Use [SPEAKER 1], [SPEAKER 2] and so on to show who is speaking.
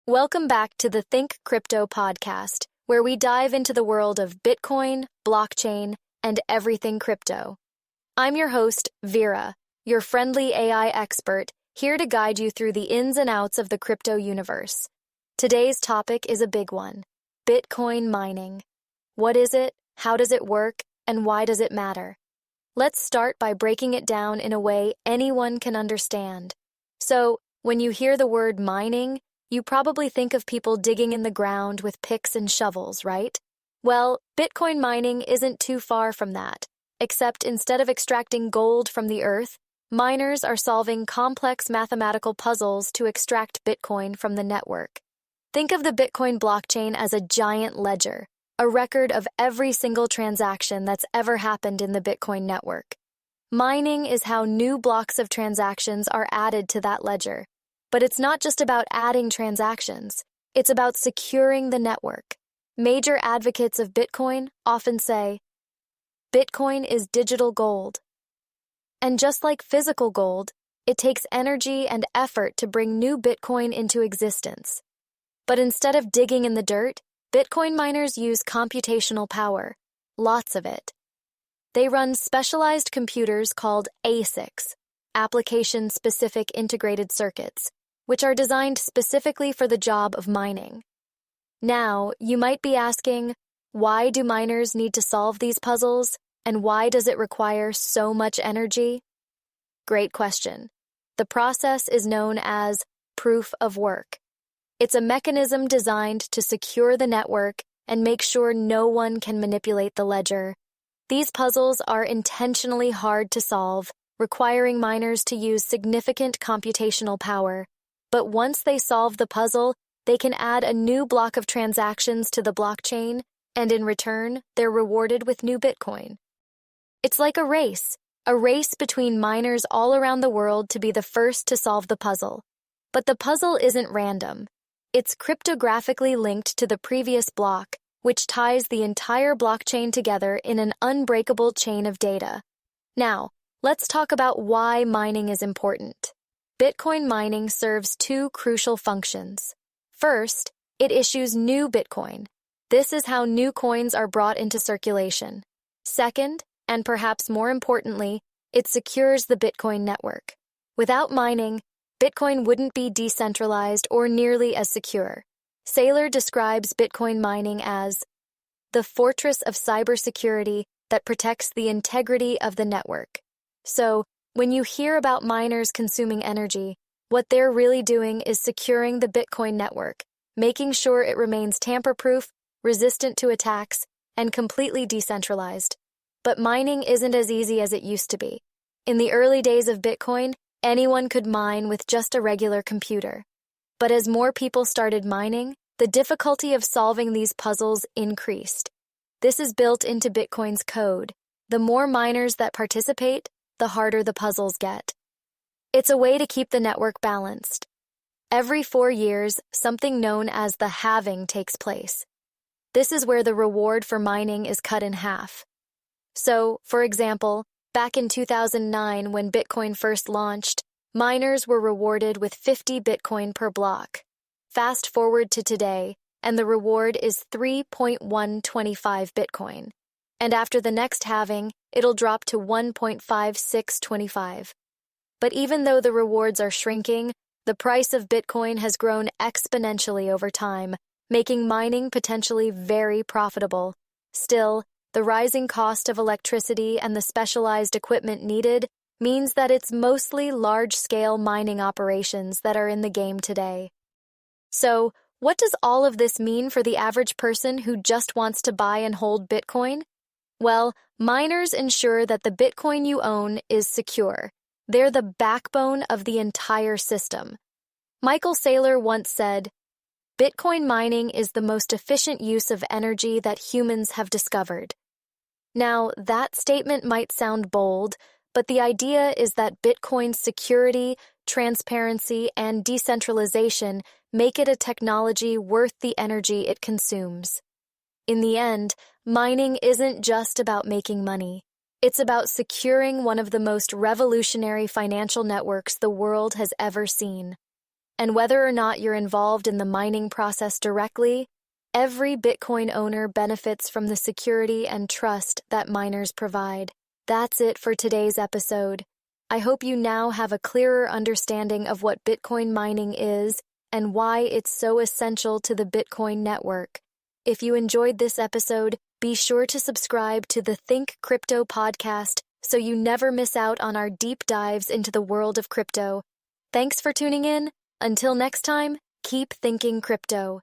[SPEAKER 1] Welcome back to the Think Crypto podcast, where we dive into the world of Bitcoin, blockchain, and everything crypto. I'm your host, Vera, your friendly AI expert, here to guide you through the ins and outs of the crypto universe. Today's topic is a big one: Bitcoin mining. What is it? How does it work? And why does it matter? Let's start by breaking it down in a way anyone can understand. So, when you hear the word mining, you probably think of people digging in the ground with picks and shovels, right? Well, Bitcoin mining isn't too far from that, except instead of extracting gold from the earth, miners are solving complex mathematical puzzles to extract Bitcoin from the network. Think of the Bitcoin blockchain as a giant ledger, a record of every single transaction that's ever happened in the Bitcoin network. Mining is how new blocks of transactions are added to that ledger. But it's not just about adding transactions, it's about securing the network. Major advocates of Bitcoin often say, Bitcoin is digital gold. And just like physical gold, it takes energy and effort to bring new Bitcoin into existence. But instead of digging in the dirt, Bitcoin miners use computational power, lots of it. They run specialized computers called ASICs, application-specific integrated circuits, which are designed specifically for the job of mining. Now, you might be asking, why do miners need to solve these puzzles, and why does it require so much energy? Great question. The process is known as proof of work. It's a mechanism designed to secure the network and make sure no one can manipulate the ledger. These puzzles are intentionally hard to solve, requiring miners to use significant computational power. But once they solve the puzzle, they can add a new block of transactions to the blockchain, and in return, they're rewarded with new Bitcoin. It's like a race between miners all around the world to be the first to solve the puzzle. But the puzzle isn't random. It's cryptographically linked to the previous block, which ties the entire blockchain together in an unbreakable chain of data. Now, let's talk about why mining is important. Bitcoin mining serves two crucial functions. First, it issues new Bitcoin. This is how new coins are brought into circulation. Second, and perhaps more importantly, it secures the Bitcoin network. Without mining, Bitcoin wouldn't be decentralized or nearly as secure. Saylor describes Bitcoin mining as the fortress of cybersecurity that protects the integrity of the network. So, when you hear about miners consuming energy, what they're really doing is securing the Bitcoin network, making sure it remains tamper-proof, resistant to attacks, and completely decentralized. But mining isn't as easy as it used to be. In the early days of Bitcoin, anyone could mine with just a regular computer. But as more people started mining, the difficulty of solving these puzzles increased. This is built into Bitcoin's code. The more miners that participate, the harder the puzzles get. It's a way to keep the network balanced. Every 4 years, something known as the halving takes place. This is where the reward for mining is cut in half. So, for example, back in 2009 when Bitcoin first launched, miners were rewarded with 50 Bitcoin per block. Fast forward to today, and the reward is 3.125 Bitcoin. And after the next halving, it'll drop to 1.5625. But even though the rewards are shrinking, the price of Bitcoin has grown exponentially over time, making mining potentially very profitable. Still, the rising cost of electricity and the specialized equipment needed means that it's mostly large-scale mining operations that are in the game today. So, what does all of this mean for the average person who just wants to buy and hold Bitcoin? Well, miners ensure that the Bitcoin you own is secure. They're the backbone of the entire system. Michael Saylor once said, Bitcoin mining is the most efficient use of energy that humans have discovered. Now, that statement might sound bold, but the idea is that Bitcoin's security, transparency, and decentralization make it a technology worth the energy it consumes. In the end, mining isn't just about making money. It's about securing one of the most revolutionary financial networks the world has ever seen. And whether or not you're involved in the mining process directly, every Bitcoin owner benefits from the security and trust that miners provide. That's it for today's episode. I hope you now have a clearer understanding of what Bitcoin mining is and why it's so essential to the Bitcoin network. If you enjoyed this episode, be sure to subscribe to the Think Crypto podcast so you never miss out on our deep dives into the world of crypto. Thanks for tuning in. Until next time, keep thinking crypto.